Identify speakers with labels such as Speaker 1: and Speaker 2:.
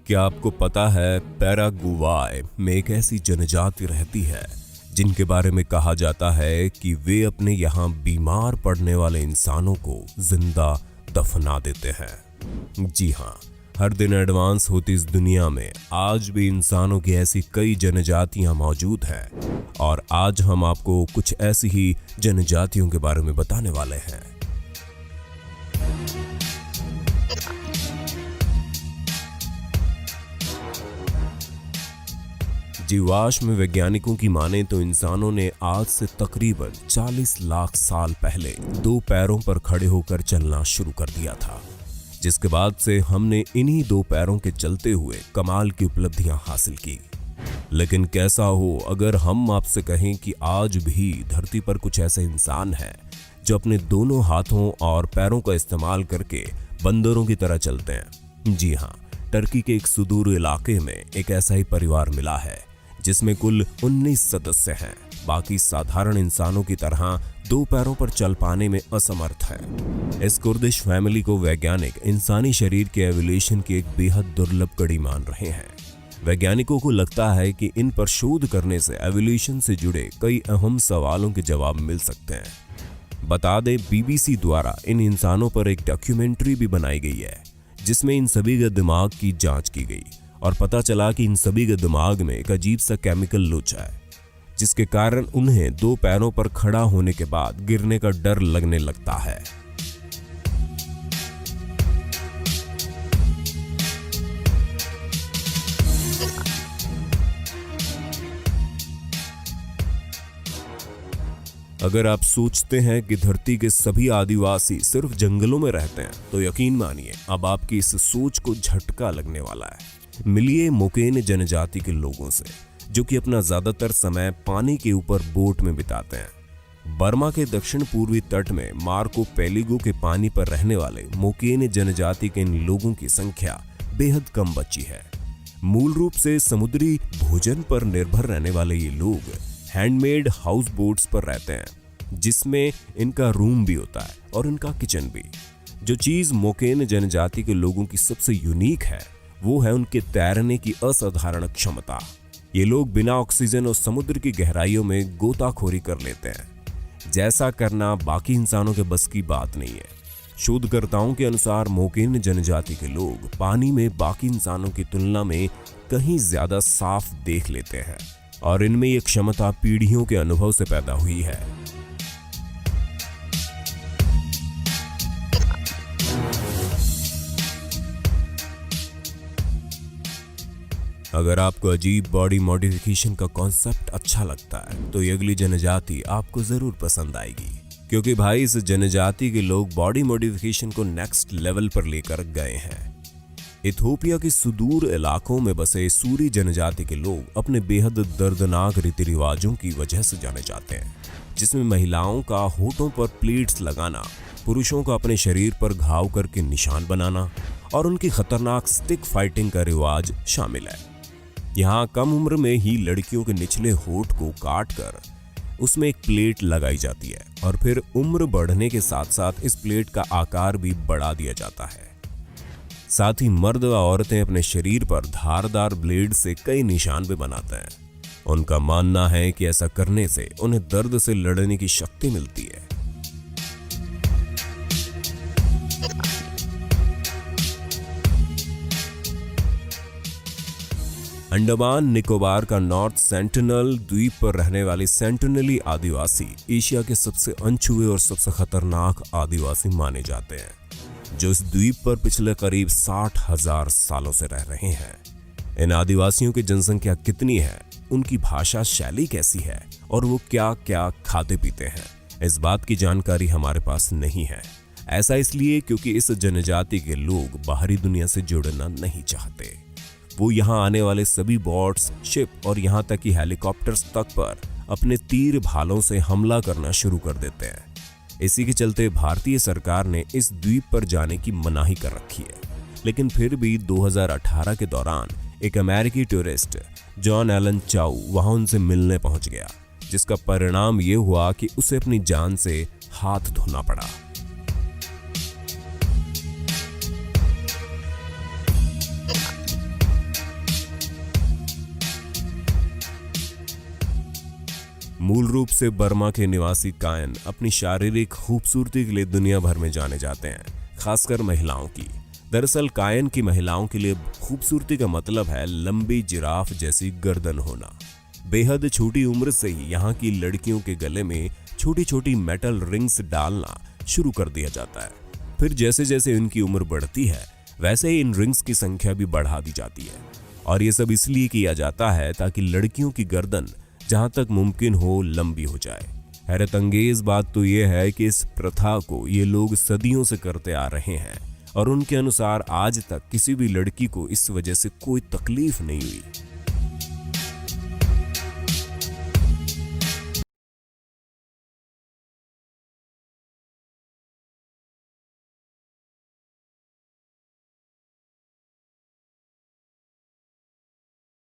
Speaker 1: क्या आपको पता है पैरागुआय में एक ऐसी जनजाति रहती है जिनके बारे में कहा जाता है कि वे अपने यहाँ बीमार पड़ने वाले इंसानों को जिंदा दफना देते हैं। जी हाँ, हर दिन एडवांस होती इस दुनिया में आज भी इंसानों की ऐसी कई जनजातियां मौजूद हैं और आज हम आपको कुछ ऐसी ही जनजातियों के बारे में बताने वाले हैं। जीवाश्म वैज्ञानिकों की माने तो इंसानों ने आज से तकरीबन 40 लाख साल पहले 2 पैरों पर खड़े होकर चलना शुरू कर दिया था, जिसके बाद से हमने इन्हीं 2 पैरों के चलते हुए कमाल की उपलब्धियां हासिल की। लेकिन कैसा हो अगर हम आपसे कहें कि आज भी धरती पर कुछ ऐसे इंसान हैं जो अपने दोनों हाथों और पैरों का इस्तेमाल करके बंदरों की तरह चलते हैं। जी हाँ, टर्की के एक सुदूर इलाके में एक ऐसा ही परिवार मिला है जिसमें कुल 19 सदस्य हैं। बाकी साधारण इंसानों की तरह 2 पैरों पर चल पाने में असमर्थ है। इस कुर्दिश फैमिली को वैज्ञानिक इंसानी शरीर के एवोल्यूशन की एक बेहद दुर्लभ कड़ी मान रहे हैं। वैज्ञानिकों को लगता है कि इन पर शोध करने से एवोल्यूशन से जुड़े कई अहम सवालों के जवाब मिल सकते हैं। बता दें, बीबीसी द्वारा इन इंसानों पर एक डॉक्यूमेंट्री भी बनाई गई है जिसमें इन सभी के दिमाग की जांच की गई और पता चला कि इन सभी के दिमाग में एक अजीब सा केमिकल लोचा है जिसके कारण उन्हें 2 पैरों पर खड़ा होने के बाद गिरने का डर लगने लगता है। अगर आप सोचते हैं कि धरती के सभी आदिवासी सिर्फ जंगलों में रहते हैं तो यकीन मानिए अब आपकी इस सोच को झटका लगने वाला है। मिलिए मोकेन जनजाति के लोगों से जो कि अपना ज्यादातर समय पानी के ऊपर बोट में बिताते हैं। बर्मा के दक्षिण पूर्वी तट में मार्को पेलिगो के पानी पर रहने वाले मोकेन जनजाति के इन लोगों की संख्या बेहद कम बची है। मूल रूप से समुद्री भोजन पर निर्भर रहने वाले ये लोग हैंडमेड हाउस बोट्स पर रहते हैं जिसमें इनका रूम भी होता है और इनका किचन भी। जो चीज मोकेन जनजाति के लोगों की सबसे यूनिक है वो है उनके तैरने की असाधारण क्षमता। ये लोग बिना ऑक्सीजन और समुद्र की गहराइयों में गोताखोरी कर लेते हैं। जैसा करना बाकी इंसानों के बस की बात नहीं है। शोधकर्ताओं के अनुसार मोकेन जनजाति के लोग पानी में बाकी इंसानों की तुलना में कहीं ज्यादा साफ देख लेते हैं और इनमें यह क्षमता पीढ़ियों के अनुभव से पैदा हुई है। अगर आपको अजीब बॉडी मॉडिफिकेशन का कॉन्सेप्ट अच्छा लगता है तो ये अगली जनजाति आपको जरूर पसंद आएगी, क्योंकि भाई इस जनजाति के लोग बॉडी मॉडिफिकेशन को नेक्स्ट लेवल पर लेकर गए हैं। इथोपिया के सुदूर इलाकों में बसे सूरी जनजाति के लोग अपने बेहद दर्दनाक रीति रिवाजों की वजह से जाने जाते हैं, जिसमें महिलाओं का होठों पर प्लेट्स लगाना, पुरुषों का अपने शरीर पर घाव करके निशान बनाना और उनकी खतरनाक स्टिक फाइटिंग का रिवाज शामिल है। यहाँ कम उम्र में ही लड़कियों के निचले होठ को काटकर उसमें एक प्लेट लगाई जाती है और फिर उम्र बढ़ने के साथ साथ इस प्लेट का आकार भी बढ़ा दिया जाता है। साथ ही मर्द व औरतें अपने शरीर पर धारदार ब्लेड से कई निशान भी बनाते हैं। उनका मानना है कि ऐसा करने से उन्हें दर्द से लड़ने की शक्ति मिलती है। अंडमान निकोबार का नॉर्थ सेंटिनल द्वीप पर रहने वाले सेंटिनली आदिवासी एशिया के सबसे अनछुए और सबसे खतरनाक आदिवासी माने जाते हैं, जो इस द्वीप पर पिछले करीब 60,000 सालों से रह रहे हैं। इन आदिवासियों की जनसंख्या कितनी है, उनकी भाषा शैली कैसी है और वो क्या क्या खाते पीते हैं, इस बात की जानकारी हमारे पास नहीं है। ऐसा इसलिए क्योंकि इस जनजाति के लोग बाहरी दुनिया से जुड़ना नहीं चाहते। वो यहाँ आने वाले सभी बोट्स, शिप और यहाँ तक कि हेलीकॉप्टर्स तक पर अपने तीर भालों से हमला करना शुरू कर देते हैं। इसी के चलते भारतीय सरकार ने इस द्वीप पर जाने की मनाही कर रखी है। लेकिन फिर भी 2018 के दौरान एक अमेरिकी टूरिस्ट जॉन एलन चाउ वहां उनसे मिलने पहुंच गया, जिसका परिणाम ये हुआ कि उसे अपनी जान से हाथ धोना पड़ा। मूल रूप से बर्मा के निवासी कायन अपनी शारीरिक खूबसूरती के लिए दुनिया भर में जाने जाते हैं, खासकर महिलाओं की। दरअसल कायन की महिलाओं के लिए खूबसूरती का मतलब है लंबी जिराफ जैसी गर्दन होना। बेहद छोटी उम्र से ही यहाँ की लड़कियों के गले में छोटी छोटी मेटल रिंग्स डालना शुरू कर दिया जाता है। फिर जैसे जैसे इनकी उम्र बढ़ती है वैसे ही इन रिंग्स की संख्या भी बढ़ा दी जाती है, और ये सब इसलिए किया जाता है ताकि लड़कियों की गर्दन जहां तक मुमकिन हो लंबी हो जाए। हैरत अंगेज बात तो यह है कि इस प्रथा को ये लोग सदियों से करते आ रहे हैं और उनके अनुसार आज तक किसी भी लड़की को इस वजह से कोई तकलीफ नहीं हुई।